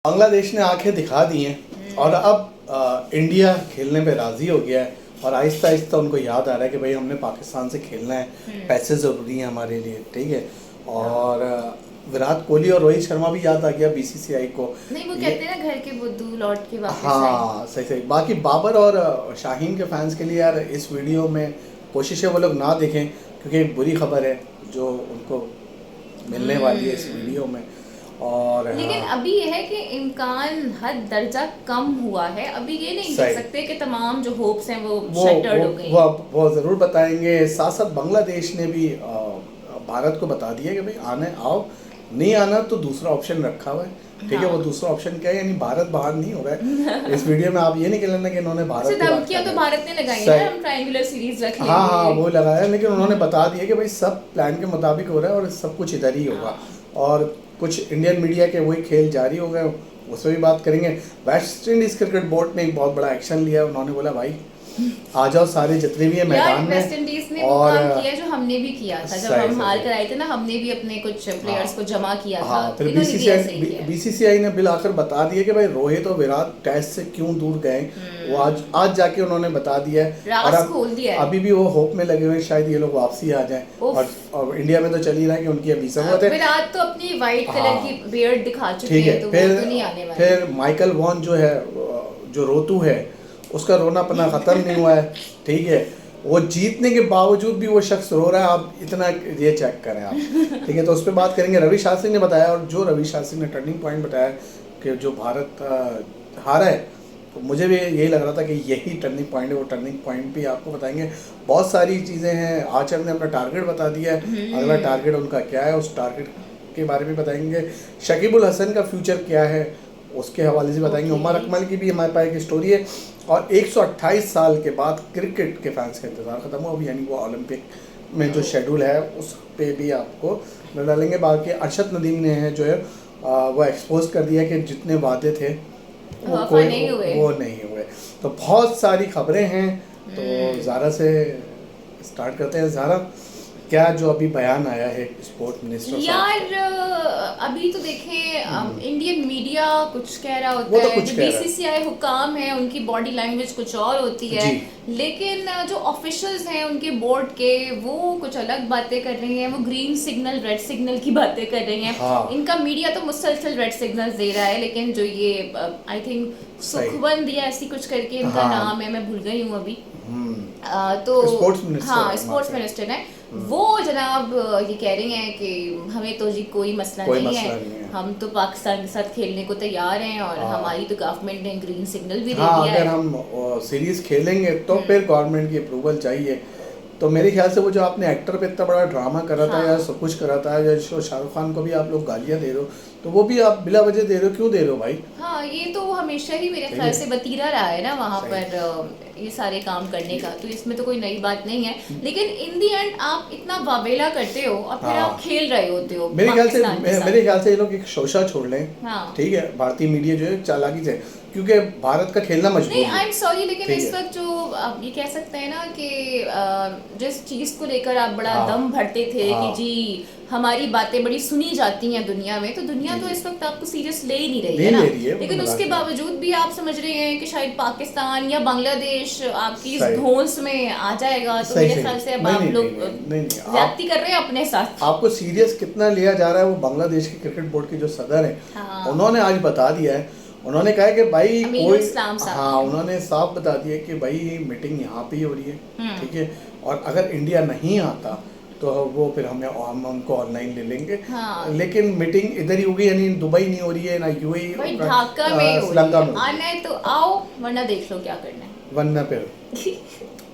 बांग्लादेश ने आंखें दिखा दी हैं और अब इंडिया खेलने पे राजी हो गया है और आहिस्ता आहिस्ता उनको याद आ रहा है कि भाई हमने पाकिस्तान से खेलना है, पैसे ज़रूरी हैं हमारे लिए, ठीक है। और विराट कोहली और रोहित शर्मा भी याद आ गया बीसीसीआई को। नहीं, वो कहते हैं ना घर के बुद्धू लौट के वापस हाँ, सही सही। बाकी बाबर और शाहीन के फैंस के लिए यार इस वीडियो में कोशिश है वो लोग ना देखें, क्योंकि एक बुरी खबर है जो उनको मिलने वाली है इस वीडियो में। और लेकिन अभी यह है कि इम्कान हद दर्जा कम हुआ है। अभी ये नहीं कह सकते कि तमाम जो होप्स हैं वो शटर्ड हो गई। वो ज़रूर बताएंगे। साथ साथ बांग्लादेश ने भी भारत को बता दिया कि भाई आने आओ, नहीं आना तो दूसरा ऑप्शन रखा हुआ है, ठीक है। वो दूसरा ऑप्शन क्या है, यानी भारत बाहर नहीं हो रहा है। इस वीडियो में आप ये नहीं कह लेना कि इन्होंने भारत की बात तो भारत ने लगाई है, हम ट्रायंगुलर सीरीज रख लेंगे। हाँ, वो लगाया, लेकिन उन्होंने बता दिया कि भाई सब प्लान के मुताबिक हो रहा है और सब कुछ इधर ही होगा। और कुछ इंडियन मीडिया के वही खेल जारी हो गए, उसमें भी बात करेंगे। वेस्ट इंडीज क्रिकेट बोर्ड ने एक बहुत बड़ा एक्शन लिया। उन्होंने बोला भाई आ जाओ सारे जितने भी है मैदान में। वेस्ट इंडीज ने वो काम किया जो हमने भी किया था जब हम हार कर आए थे ना, हमने भी अपने कुछ प्लेयर्स को जमा किया था। फिर बीसीसीआई ने बिल आकर बता दिया कि भाई रोहित और विराट टेस्ट से क्यों दूर गए। वो आज जाके उन्होंने बता दिया है और खोल दिया है। अभी भी वो होप में लगे हुए शायद ये लोग वापसी आ जाए। और इंडिया में तो चल ही रहा है कि उनकी अभी जरूरत है। विराट तो अपनी व्हाइट कलर की बियर्ड दिखा चुके हैं, तो वो तो नहीं आने वाले। फिर माइकल वॉन जो है, जो रोतू है, उसका रोना पना खत्म नहीं हुआ है, ठीक है। वो जीतने के बावजूद भी वो शख्स रो रहा है। आप इतना ये चेक करें आप, ठीक है। तो उस पर बात करेंगे। रवि शास्त्री ने बताया, और जो रवि शास्त्री ने टर्निंग पॉइंट बताया कि जो भारत हारा है, तो मुझे भी यही लग रहा था कि यही टर्निंग पॉइंट है। वो टर्निंग पॉइंट भी आपको बताएंगे। बहुत सारी चीज़ें हैं। आचर ने अपना टारगेट बता दिया है, अगला टारगेट उनका क्या है उस टारगेट के बारे में बताएंगे। शकीबुल हसन का फ्यूचर क्या है उसके हवाले से बताएंगे। उमर अकमल की भी हमारे पास एक स्टोरी है। और 128 साल के बाद क्रिकेट के फैंस का इंतज़ार ख़त्म हुआ, यानी वो ओलंपिक में जो शेड्यूल है उस पे भी आपको नजर डालेंगे। बाकी अरशद नदीम ने है जो है वो एक्सपोज कर दिया कि जितने वादे थे वो नहीं हुए। तो बहुत सारी खबरें हैं। तो ज़ारा से स्टार्ट करते हैं। ज़ारा, क्या जो अभी बयान आया है स्पोर्ट मिनिस्टर यार, अभी तो देखें इंडियन मीडिया कुछ कह रहा होता है, जो बीसीसीआई हुकाम है उनकी बॉडी लैंग्वेज कुछ और होती है, लेकिन जो ऑफिशियल्स हैं उनके बोर्ड के वो कुछ अलग बातें कर रही हैं। वो ग्रीन सिग्नल रेड सिग्नल की बातें कर रही हैं। हाँ। इनका मीडिया तो मुसलसल रेड सिग्नल दे रहा है, लेकिन जो ये आई थिंक सुखबंद या ऐसी कुछ करके इनका नाम है, मैं भूल गई हूँ अभी। तो स्पोर्ट्स मिनिस्टर है वो जनाब, ये कह रही हैं कि हमें तो जी कोई मसला नहीं है, हम तो पाकिस्तान के साथ खेलने को तैयार हैं और हमारी तो गवर्नमेंट ने ग्रीन सिग्नल भी दे दिया है। अगर हम सीरीज खेलेंगे तो फिर गवर्नमेंट की अप्रूवल चाहिए। तो मेरे ख्याल से वो जो आपने एक्टर पे इतना बड़ा ड्रामा करा था या सब कुछ करा था, या शाहरुख खान को भी आप लोग गालियाँ दे रहे हो, तो वो भी आप बिला वजह दे रहे हो, क्यों दे रहे हो भाई? हाँ, ये तो हमेशा ही मेरे ख्याल से बतीरा रहा है ना वहाँ पर ये सारे काम करने का, तो इसमें तो कोई नई बात नहीं है। लेकिन इन दी एंड आप इतना वावेला करते हो और फिर आप खेल रहे होते हो। मेरे ख्याल से ये लोग एक शोशा छोड़ लें, ठीक है। भारतीय मीडिया जो है चालाकी से, क्योंकि भारत का खेलना मजबूर नहीं, आई एम सॉरी, लेकिन इस वक्त जो आप ये कह सकते हैं ना कि जिस चीज़ को लेकर आप बड़ा दम भरते थे कि जी हमारी बातें बड़ी सुनी जाती हैं दुनिया में, तो दुनिया तो इस वक्त आपको सीरियस ले ही नहीं रही है ना। लेकिन उसके बावजूद भी आप समझ रहे हैं कि शायद पाकिस्तान या बांग्लादेश आपकी इस धौंस में आ जाएगा, तो मेरे ख्याल से अब आप लोग ज्यादती कर रहे हैं अपने साथ। आपको सीरियस कितना लिया जा रहा है, वो बांग्लादेश के क्रिकेट बोर्ड के जो सदर है उन्होंने आज बता दिया है। उन्होंने कहा कि भाई उन्होंने साफ बता दिया कि भाई मीटिंग यहाँ पे ही हो रही है, ठीक है। और अगर इंडिया नहीं आता तो वो फिर हम उनको ऑनलाइन ले लेंगे। लेकिन मीटिंग इधर ही होगी, यानी दुबई नहीं हो रही है, ना यूएई, ढाका में श्रीलंका में। आना है तो आओ, वरना देख लो क्या करना है, वरना फिर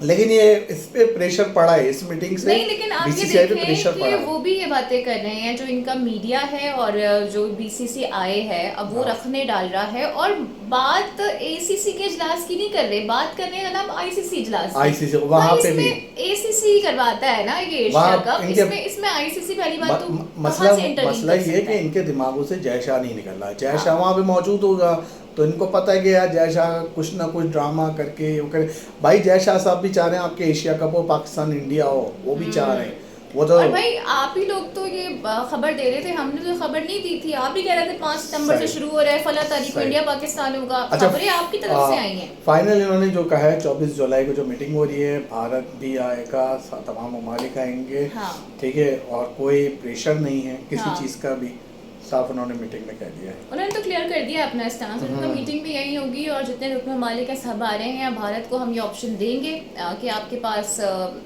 लेकिन ये इस पे प्रेशर पड़ा है इस मीटिंग से। नहीं, लेकिन आप ये देखें कि वो भी ये बातें कर रहे हैं, जो इनका मीडिया है और जो बीसीसीआई है, अब वो रखने डाल रहा है। और बात एसीसी के इजलास की नहीं कर रहे, बात कर रहे हैं जनाब आईसीसी इजलास। आईसीसी वहाँ पे भी एसीसी करवाता है ना ये एशिया कप, इसमें आईसीसी पहली बात तो मसला ये है कि इनके दिमागों से जय शाह नहीं निकल रहा। जय शाह वहाँ पे मौजूद होगा तो इनको पता है कि यार जय शाह कुछ ना कुछ ड्रामा करके वो करे। भाई जय शाह साहब भी चाह रहे हैं आपके एशिया कप हो, पाकिस्तान इंडिया हो, वो भी चाह रहे हैं। वो तो और भाई आप ही लोग तो ये खबर दे रहे थे, हमने तो खबर नहीं दी थी। आप ही कह रहे थे 5 सितंबर से सही। शुरू हो रहा है, फला तारीख को सही। इंडिया पाकिस्तान होगा। अच्छा, खबरें आपकी तरफ से आई हैं। फाइनल इन्होंने जो कहा है 24 जुलाई को जो मीटिंग हो रही है, भारत भी आएगा, तमाम ममालिक आएंगे, हाँ ठीक है, और कोई प्रेशर नहीं है किसी हाँ, चीज़ का भी, साफ उन्होंने मीटिंग में कह दिया है। उन्होंने तो क्लियर कर दिया अपना स्टांस। उनका मीटिंग भी यही होगी और जितने रुकन ममालिक हैं सब आ रहे हैं। भारत को हम ये ऑप्शन देंगे कि आपके पास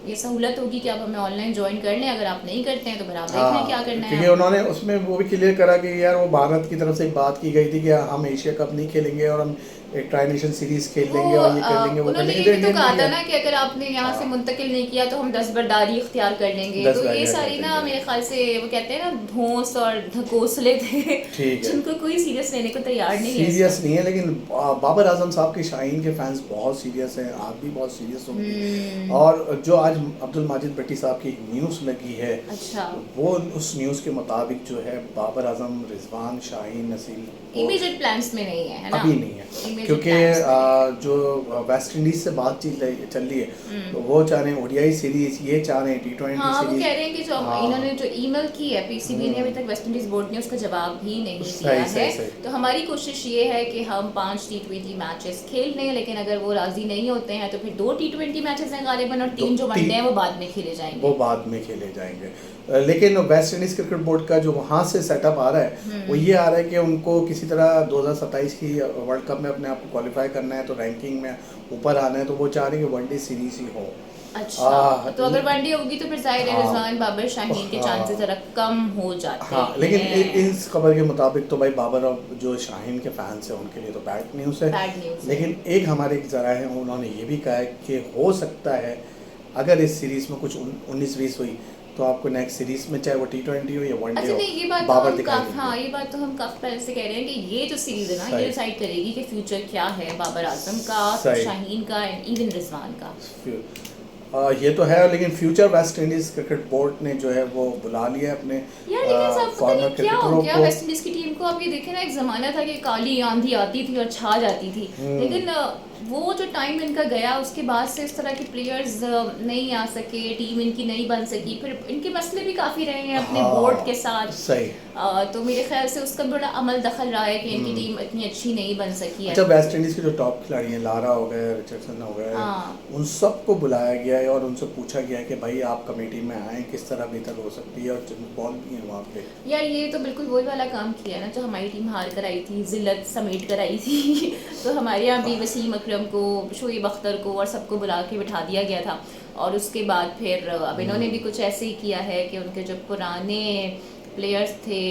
ये सहूलत होगी कि आप हमें ऑनलाइन ज्वाइन कर लें। अगर आप नहीं करते हैं तो फिर आप देख लें क्या करना है क्योंकि उन्होंने उसमें वो भी क्लियर करा कि यार वो भारत की तरफ से एक बात की गई थी कि हम एशिया कप नहीं खेलेंगे और हम एक ट्राई नेशन सीरीज खेल लेंगे और ये कर लेंगे वो कर उन्होंने लेंगे। ये भी तो कहा था ना कि अगर आपने यहाँ से मुंतकिल नहीं किया तो हम दस्तबरदारी इख्तियार कर लेंगे। तो ये सारी ना मेरे ख्याल से वो कहते हैं ना धौंस और ढकोसले थे जिनको कोई सीरियस लेने को तैयार नहीं है। सीरियस नहीं है, लेकिन बाबर आजम साहब के शाहीन के फैंस बहुत सीरियस हैं, आप भी बहुत सीरियस होंगे। और जो आज अब्दुल माजिद भट्टी साहब की एक न्यूज़ लगी है, अच्छा, वो उस न्यूज़ के मुताबिक जो है बाबर आजम, रिजवान, शाहीन, नसीम इमीडिएट प्लान्स में नहीं है ना? अभी नहीं है, क्योंकि जो वेस्ट इंडीज से बातचीत चल रही है तो वो चाह रहे हैं ओडीआई सीरीज, ये चाह रहे हैं T20 हाँ, सीरीज। वो कह रहे हैं कि जो इन्होंने जो ईमेल की है पीसीबी ने, अभी तक वेस्ट इंडीज बोर्ड ने उसका जवाब भी नहीं दिया है। तो हमारी कोशिश ये है कि हम 5 T20 मैचेस खेल लें, लेकिन अगर वो राजी नहीं होते हैं तो फिर 2 T20 मैचेस हैं गालिबन और 3 जो वनडे हैं वो बाद में खेले जाएंगे। वो बाद में खेले जाएंगे। लेकिन वेस्ट इंडीज क्रिकेट बोर्ड का जो वहाँ से सेटअप आ रहा है वो ये आ रहा है कि उनको किसी तरह 2027 की वर्ल्ड कप में अपने आप को क्वालिफाई करना है, तो रैंकिंग में ऊपर आना है, तो वो चाह रहे हैं कि वनडे सीरीज ही हो। अच्छा, तो अगर वनडे होगी तो फिर जाहिर है रिजवान, बाबर, शाहीन के चांसेस जरा कम हो जाते हैं। लेकिन इस खबर के मुताबिक तो भाई बाबर और जो शाहीन के फैंस हैं उनके लिए तो बैड न्यूज़ है। लेकिन एक हमारे जरा है, उन्होंने ये भी कहा है कि हो सकता है अगर इस सीरीज में कुछ 19-20 हुई तो आपको नेक्स्ट सीरीज में चाहे वो T20 हो या वनडे हो, ये बात बाबर तो दिखाई देंगे। हाँ, ये बात तो हम काफी पहले से कह रहे हैं कि ये जो सीरीज है ना ये डिसाइड करेगी कि फ्यूचर क्या है बाबर आजम का, शाहीन का एंड इवन रिजवान का। ये तो है, लेकिन future West Indies cricket board ने जो है वो बुला लिया अपने फॉर्मर क्रिकेटरों को। वेस्ट इंडीज की टीम को आप ये देखें ना, एक जमाना था कि काली आंधी आती थी और छा जाती थी, लेकिन वो जो टाइम इनका गया उसके बाद से इस तरह के प्लेयर्स नहीं आ सके, टीम इनकी नहीं बन सकी, फिर इनके मसले भी काफ़ी रहे हैं अपने बोर्ड के साथ। सही। तो मेरे ख्याल से उसका बड़ा अमल दखल रहा है कि इनकी टीम इतनी अच्छी नहीं बन सकी है। अच्छा, वेस्ट इंडीज़ के जो टॉप खिलाड़ी हैं, लारा हो गए, रिचर्डसन हो गए, उन सबको बुलाया गया है और उनसे पूछा गया है कि भाई आप कमेटी में आए, किस तरह बेहतर हो सकती है, और बॉल भी है वहाँ पे। यार ये तो बिल्कुल वही वाला काम किया है ना जो हमारी टीम हार कर आई थी, जिल्लत समेट कर आई थी। तो हमारे यहाँ भी वसीम अकरम को, शोएब अख्तर को और सबको बुला के बिठा दिया गया था। और उसके बाद फिर अब इन्होंने भी कुछ ऐसे ही किया है कि उनके जो पुराने प्लेयर्स थे,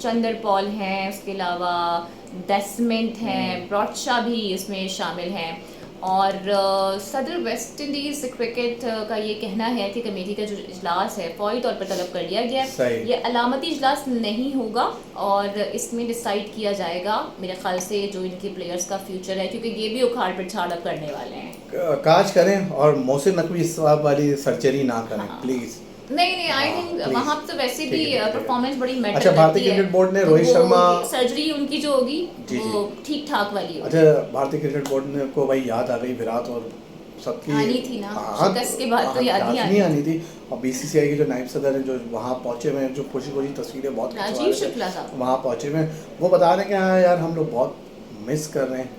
चंदर पॉल हैं, उसके अलावा डेस्मेंट हैं, ब्रॉडशा भी इसमें शामिल हैं, और सदर वेस्ट इंडीज़ क्रिकेट का ये कहना है कि कमेटी का जो इजलास है फौरी तौर पर तलब कर लिया गया है। ये अलामती इजलास नहीं होगा और इसमें डिसाइड किया जाएगा मेरे ख्याल से जो इनके प्लेयर्स का फ्यूचर है, क्योंकि ये भी उखाड़ पर छाड़ करने वाले हैं। काश करें और मोहसिन नकवी इस वाली सर्जरी ना करें प्लीज़। नहीं, आई थिंक वहाँ तो वैसे भी परफॉर्मेंस बड़ी मैटर करती है। अच्छा, भारतीय क्रिकेट बोर्ड ने रोहित शर्मा सर्जरी उनकी जो होगी वो ठीक ठाक वाली होगी। अच्छा, भारतीय क्रिकेट बोर्ड ने को भाई याद आ गई विराट और सबकी आनी थी ना, शिकस्त के बाद तो याद नहीं आनी थी। और BCCI के जो नायब सदर हैं जो वहाँ पहुँचे हुए हैं, जो खुशी तस्वीरें बहुत राजीव शुक्ला साहब वहाँ पहुँचे हुए हैं, वो बता रहे हैं कि हाँ यार हम लोग बहुत मिस कर रहे हैं।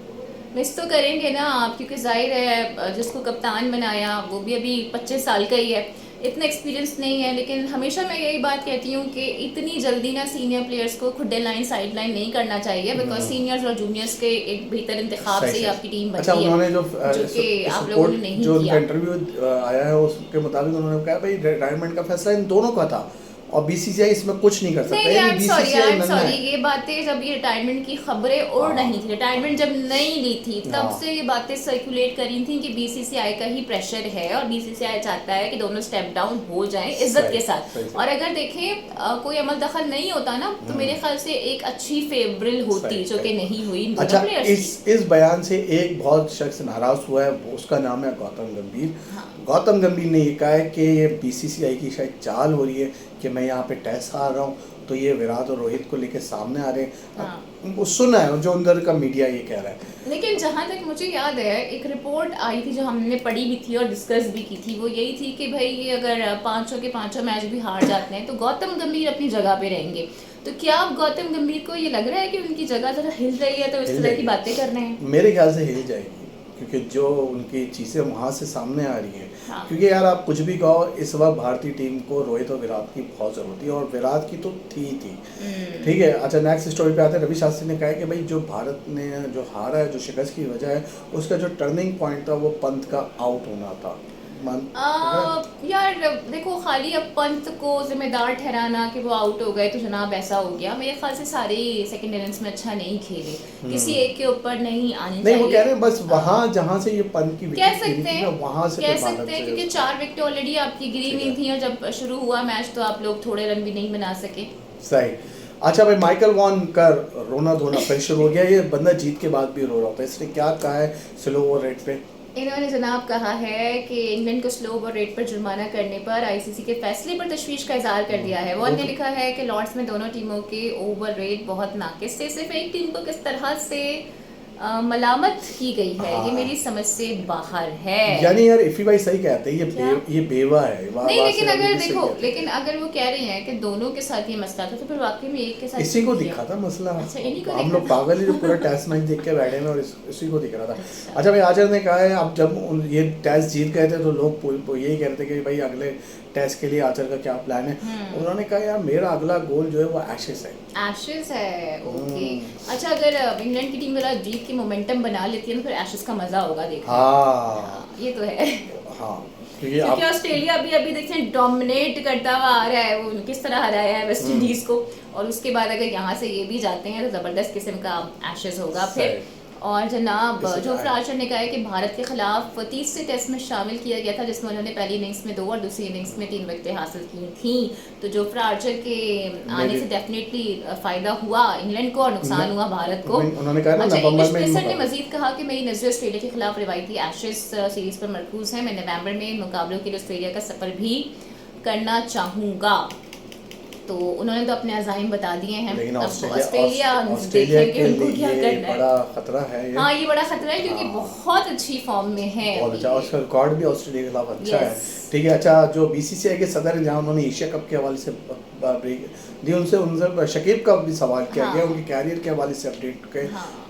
मिस तो करेंगे ना आप, क्योंकि जाहिर है जिसको कप्तान बनाया वो भी अभी 25 साल का ही है, इतना एक्सपीरियंस नहीं है। लेकिन हमेशा मैं यही बात कहती हूँ कि इतनी जल्दी ना सीनियर प्लेयर्स को खुद लाइन साइड लाइन नहीं करना चाहिए, बिकॉज सीनियर्स और जूनियर्स के एक बेहतर इंतखाब से ही आपकी टीम बनती है। अच्छा, उन्होंने जो कि आप लोगों ने नहीं जो किया। इंटरव्यू आया है उसके मुताबिक उन्होंने कहा भाई रिटायरमेंट का फैसला इन दोनों का था और BCCI इसमें कुछ नहीं कर सकता। नहीं, सॉरी, ये बातें जब ये रिटायरमेंट की खबरें उड़ रही थी, रिटायरमेंट जब नहीं ली थी तब से ये बातें सर्कुलेट करी थी कि BCCI का ही प्रेशर है और BCCI चाहता है कि दोनों स्टेप डाउन हो जाएं इज्जत के साथ। और अगर देखें कोई अमल दखल नहीं होता ना तो मेरे ख्याल से एक अच्छी फेवरल होती, जो कि नहीं हुई। अच्छा, इस बयान से एक बहुत शख्स नाराज हुआ है, उसका नाम है गौतम गंभीर। गौतम गंभीर ने ये कहा है कि ये BCCI की शायद चाल हो रही है कि मैं यहाँ पे टेस्ट हार रहा हूँ तो ये विराट और रोहित को लेके सामने आ रहे हैं। हाँ। वो सुना है जो अंदर का मीडिया ये कह रहा है। लेकिन जहाँ तक मुझे याद है एक रिपोर्ट आई थी जो हमने पढ़ी भी थी और डिस्कस भी की थी, वो यही थी कि भाई ये अगर पांचों के पांचों मैच भी हार जाते हैं तो गौतम गंभीर अपनी जगह पे रहेंगे। तो क्या अब गौतम गंभीर को ये लग रहा है कि उनकी जगह जरा हिल रही है तो इस तरह की बातें कर रहे हैं? मेरे ख्याल से हिल जाएगी, क्योंकि जो उनकी चीज़ें वहाँ से सामने आ रही हैं। हाँ। क्योंकि यार आप कुछ भी कहो, इस वक्त भारतीय टीम को रोहित और विराट की बहुत ज़रूरत है, और विराट की तो थी। ठीक है। अच्छा, नेक्स्ट स्टोरी पे आते हैं। रवि शास्त्री ने कहा है कि भाई जो भारत ने जो हारा है, जो शिकस्त की वजह है, उसका जो टर्निंग पॉइंट था वो पंत का आउट होना था। यार देखो, खाली अब पंत को जिम्मेदार ठहराना कि वो आउट हो गए तो जनाब ऐसा हो गया, मेरे ख्याल से सारे सेकंड इनिंग्स में अच्छा नहीं खेले, किसी एक के ऊपर नहीं आनी चाहिए। नहीं, वो कह रहे हैं बस वहाँ जहाँ से ये पंत की कह विकेट गिरी सकते थी ना, वहाँ से कह फिर भारत सकते हैं, से क्योंकि 4 विकेट ऑलरेडी आपकी गिरी हुई थी और जब शुरू हुआ मैच तो आप लोग थोड़े रन भी नहीं बना सके। सही। अच्छा भाई, माइकल वॉन का रोना धोना फिर शुरू हो गया। ये बंदा जीत के बाद भी रो रहा होता है। इसने क्या कहा है स्लो ओवर रेट पे? इन्होंने जनाब कहा है कि इंग्लैंड को स्लो ओवर रेट पर जुर्माना करने पर आईसीसी के फैसले पर तशवीश का इजहार कर दिया है। वॉन ने लिखा है कि लॉर्ड्स में दोनों टीमों के ओवर रेट बहुत नाकिस थे। सिर्फ एक टीम को किस तरह से मलामत की गई है ये मेरी समझ से बाहर है। यानी यार इफी भाई सही कहते हैं, ये बेवा है। नहीं, लेकिन अगर देखो, लेकिन अगर वो कह रहे हैं कि दोनों के साथ ये मसला था तो फिर वाकई में एक के साथ इसी को दिखा था मसला। अच्छा, इन्हीं को हम लोग पागल ही जो पूरा टेस्ट मैच देख के बैठे हैं और इसी को दिख रहा था। अच्छा भाई, आचार्य ने कहा है अब जब ये टेस्ट जीत गए थे तो लोग यही कह रहे थे कि भाई अगले टेस्ट के लिए आचार्य का क्या प्लान है। उन्होंने कहा यार मेरा अगला गोल जो है वो एशेस है। एशेस है, ओके। अच्छा, अगर इंग्लैंड की टीम जरा जीत की मोमेंटम बना लेती है तो फिर एशेस का मजा होगा देखने। हाँ, ये तो है। हाँ, क्योंकि ऑस्ट्रेलिया अभी देखते हैं डोमिनेट करता हुआ आ रहा है, वो किस तरह हराया है वेस्ट इंडीज को, और उसके बाद अगर यहाँ से ये भी जाते हैं तो जबरदस्त किस्म का एशेस होगा फिर। और जनाब जोफ्रा आर्चर ने कहा है कि भारत के खिलाफ 30 टेस्ट में शामिल किया गया था, जिसमें उन्होंने पहली इनिंग्स में 2 और दूसरी इनिंग्स में 3 विकेटें हासिल की थी। तो जोफ्रा आर्चर के आने से डेफिनेटली फायदा हुआ इंग्लैंड को और नुकसान हुआ भारत को। उन्होंने कहा अच्छा, इंग्लिश पेसर ने मजीद कहा कि मेरी नजर ऑस्ट्रेलिया के खिलाफ रिवायती एशेस सीरीज पर मरकूज है। मैं नवंबर में इन मुकाबलों के लिए ऑस्ट्रेलिया का सफर भी करना चाहूँगा। तो उन्होंने तो अपने अज़ाइम बता दिए हैं। लेकिन ऑस्ट्रेलिया देखें कि उनको क्या करना है। बड़ा खतरा है ये। हाँ, ये बड़ा खतरा है क्योंकि बहुत अच्छी फॉर्म में है। बहुत अच्छा, उसका रिकॉर्ड भी ऑस्ट्रेलिया के खिलाफ अच्छा है। ठीक है। अच्छा, जो बीसीसीआई के सदर हैं, जहाँ उन्होंने एशिया कप के हवाले से दी, उनसे शकीब का भी सवाल किया गया, उनके कैरियर के हवाले से अपडेट के।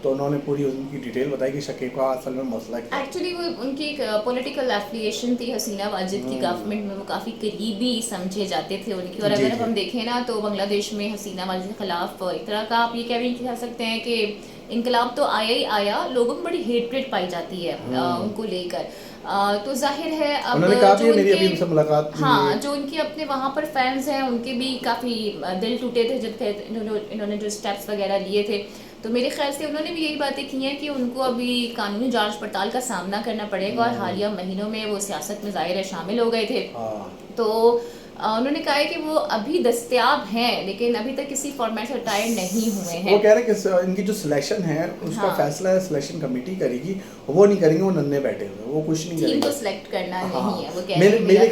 तो उन्होंने पूरी उनकी डिटेल बताई कि शकीब का असल में मसला क्या है। एक्चुअली वो उनकी एक पॉलिटिकल एफिलिएशन थी हसीना वाजिद की गवर्नमेंट में, वो काफ़ी करीबी समझे जाते थे उनकी। और अगर हम देखें ना तो बांग्लादेश में हसीना वाजिद के खिलाफ एक तरह का आप ये कह सकते हैं कि इनकलाब तो आया ही आया, लोगों में बड़ी हेट्रेट पाई जाती है उनको लेकर। तो जाहिर है अब उन्होंने कहा कि मेरी अभी उनसे मुलाकात हुई है। जो उनके अपने वहाँ पर फैंस हैं उनके भी काफ़ी दिल टूटे थे जब इन्होंने जो स्टेप्स वगैरह लिए थे। तो मेरे ख्याल से उन्होंने भी यही बातें की हैं कि उनको अभी कानूनी जांच पड़ताल का सामना करना पड़ेगा। और हालिया महीनों में वो सियासत में ज़ाहिर है शामिल हो गए थे। तो उन्होंने कहा है कि वो अभी दस्तयाब हैं लेकिन अभी तक किसी फॉर्मेट से रिटायर नहीं हुए हैं। वो कह रहे हैं कि इनकी जो सिलेक्शन है उसका फैसला सिलेक्शन कमेटी करेगी, वो नहीं करेंगे, वो नन्हे बैठे हुए, वो कुछ नहीं करेंगे। टीम को सिलेक्ट करना नहीं है, वो कह रहे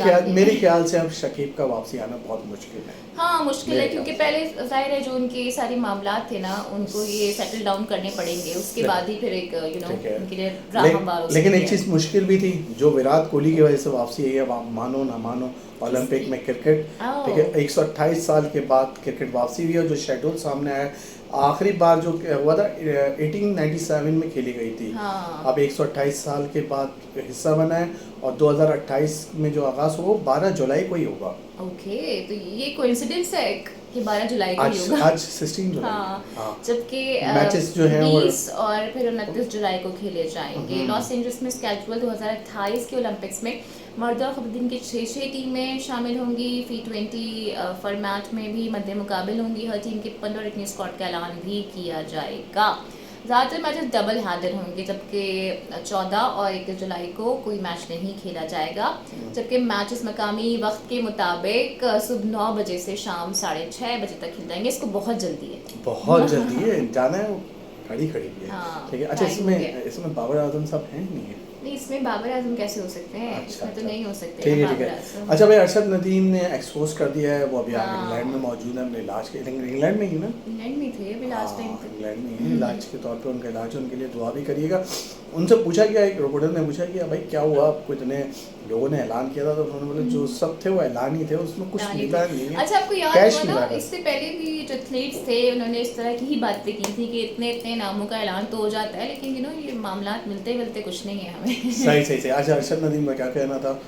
हैं। मेरे ख्याल से अब शकीब का वापसी आना बहुत मुश्किल है। हाँ, मुश्किल है क्योंकि पहले जाहिर है जो उनके सारे मामलात थे ना उनको ये सेटल डाउन करने पड़ेंगे, उसके बाद ही फिर एक उनके लिए राहबर। लेकिन एक चीज़ मुश्किल भी थी जो विराट कोहली की वजह से वापसी आई है, अब आप मानो ना मानो ओलंपिक में क्रिकेट। ठीक है, 128 साल के बाद क्रिकेट वापसी हुई है। जो शेड्यूल सामने आया, आखिरी बार जो हुआ था 1897 में खेली गई थी। अब 128 साल के बाद हिस्सा बना है और 2028 में जो आगाज होगा 12 जुलाई को ही होगा। ओके, तो ये कोइंसिडेंस है कि 12 जुलाई को ही होगा। आज 16 जुलाई। हाँ, जबकि मैचेस जो हैं 20 और फिर 29 जुलाई को खेले जाएंगे। लॉस एंजल्स में स्केड्यूल 2028 के ओलंपिक्स में मर्द और ख़वातीन की 6 टीमें शामिल होंगी। T20 फॉर्मेट में भी मध्य मुकाबले होंगी। हर टीम के 15 रिकनी स्क्वाड का ऐलान भी किया जाएगा। ज़्यादातर मैचेस डबल हैडर होंगे, जबकि 14 और 21 जुलाई को कोई मैच नहीं खेला जाएगा। जबकि मैचेस मकामी वक्त के मुताबिक सुबह 9 बजे से शाम 6:30 बजे तक खेल जाएंगे। इसको बहुत जल्दी है, बहुत जल्दी है, जाना है, गाड़ी खड़ी है। हाँ, ठीक है। अच्छा, इसमें बाबर आजम साहब हैं नहीं है? नहीं, इसमें बाबर आजम कैसे हो सकते हैं? अच्छा, इसमें तो अच्छा। नहीं हो सकते ठीक ना है ठीक बाबर है। आजम। अच्छा भाई, अरशद नदीम ने एक्सपोज कर दिया है, वो अभी हाँ। इंग्लैंड में मौजूद है अपने इलाज के, इंग्लैंड में ही ना, इंग्लैंड में थे अभी लास्ट टाइम हाँ तक। इंग्लैंड में ही इलाज के तौर पे, उनका इलाज, उनके लिए दुआ भी करिएगा। उनसे पूछा गया, एक रिपोर्टर ने पूछा कि भाई क्या हुआ, आपको इतने लोगों ने ऐलान किया था, तो उन्होंने बोला जो सब थे वो ऐलान ही थे, उसमें कुछ ऐलान ही मिला थे। नहीं है, अच्छा, आपको याद कैश हुआ मिला ना, है। इससे पहले भी जो एथलीट्स थे उन्होंने इस तरह की ही बातें की थी कि इतने इतने नामों का ऐलान तो हो जाता है, लेकिन ये मामला मिलते मिलते कुछ नहीं है हमें। सही सही सही। अच्छा, अरशद नदीम का क्या कहना था?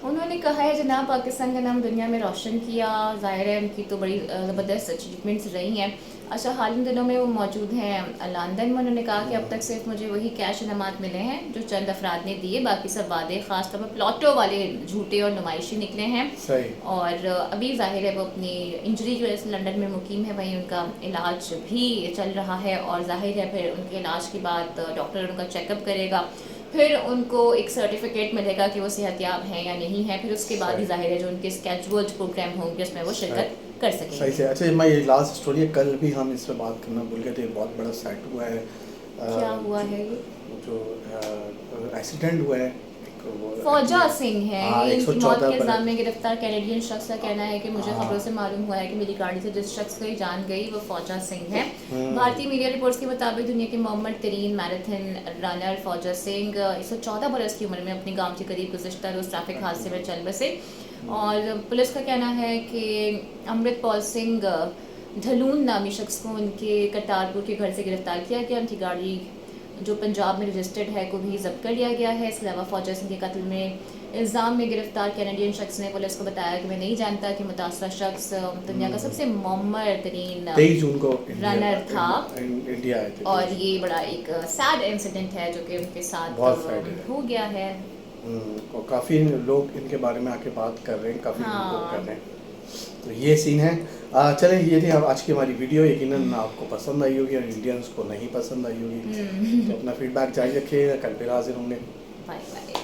उन्होंने कहा है जनाब पाकिस्तान का नाम दुनिया में रोशन किया, ज़ाहिर है उनकी तो बड़ी ज़बरदस्त अचीवमेंट्स रही हैं। अच्छा, हाल इन दिनों में वो मौजूद हैं लंदन में। उन्होंने कहा कि अब तक सिर्फ मुझे वही कैश इनामात मिले हैं जो चंद अफराद ने दिए, बाकी सब वादे ख़ास तौर पर प्लॉटो वाले झूठे और नुमाइशी निकले हैं। सही। और अभी ज़ाहिर है वो अपनी इंजरी की वजह से लंदन में मुकीम है, वहीं उनका इलाज भी चल रहा है, और ज़ाहिर है फिर उनके इलाज के बाद डॉक्टर उनका चेकअप करेगा, फिर उनको एक सर्टिफिकेट मिलेगा कि वो सेहतयाब हैं या नहीं है, फिर उसके बाद ही ज़ाहिर है जो उनके स्केड्यूल्ड प्रोग्राम होंगे उसमें वो शिरकत कर सकेंगे। सही से। अच्छा, मैं ये लास्ट स्टोरी है, कल भी हम इस पर बात करना भूल गए थे, बहुत बड़ा सेट हुआ है। क्या हुआ है ये? जो एक्सीडेंट हुआ है, फौजा सिंह है, हाँ, ये इनकी 114 मौत के पर- इल्जाम में गिरफ्तार कैनेडियन शख्स का कहना है कि मुझे हाँ। खबरों से मालूम हुआ है कि मेरी गाड़ी से जिस शख्स की जान गई वो फौजा सिंह है। हम्म। भारतीय मीडिया रिपोर्ट्स के मुताबिक दुनिया के मोहम्मद तरीन मैराथन रनर फौजा सिंह 114 बरस की उम्र में अपने गांव के करीब गुज़श्ता रोज़ ट्रैफिक हादसे में चल बसे, और पुलिस का कहना है कि अमृतपाल सिंह धलून नामी शख्स को उनके करतारपुर के घर से गिरफ्तार किया गया। उनकी गाड़ी जो पंजाब में रजिस्टर्ड है को भी जब्त कर लिया गया है। इसके अलावा फौजा सिंह के कत्ल में इल्ज़ाम में गिरफ्तार कैनेडियन शख्स ने पुलिस को बताया कि मैं नहीं जानता कि मुतासरा शख्स दुनिया का सबसे मुअम्मर तरीन 23 जून को रनर था, इंडिया आए थे। और ये बड़ा एक सैड इंसिडेंट है जो कि उनके साथ बहुत sad है। हो गया है। और काफ़ी लोग इनके बारे में आके बात कर रहे हैं, काफ़ी हाँ। लोग कर रहे हैं, तो ये सीन है। चलें, ये थी आज की हमारी वीडियो, यकीनन आपको पसंद आई होगी और इंडियंस को नहीं पसंद आई होगी, तो अपना फीडबैक जारी रखिएगा, कल फिर हाजिर होंगे। Bye bye.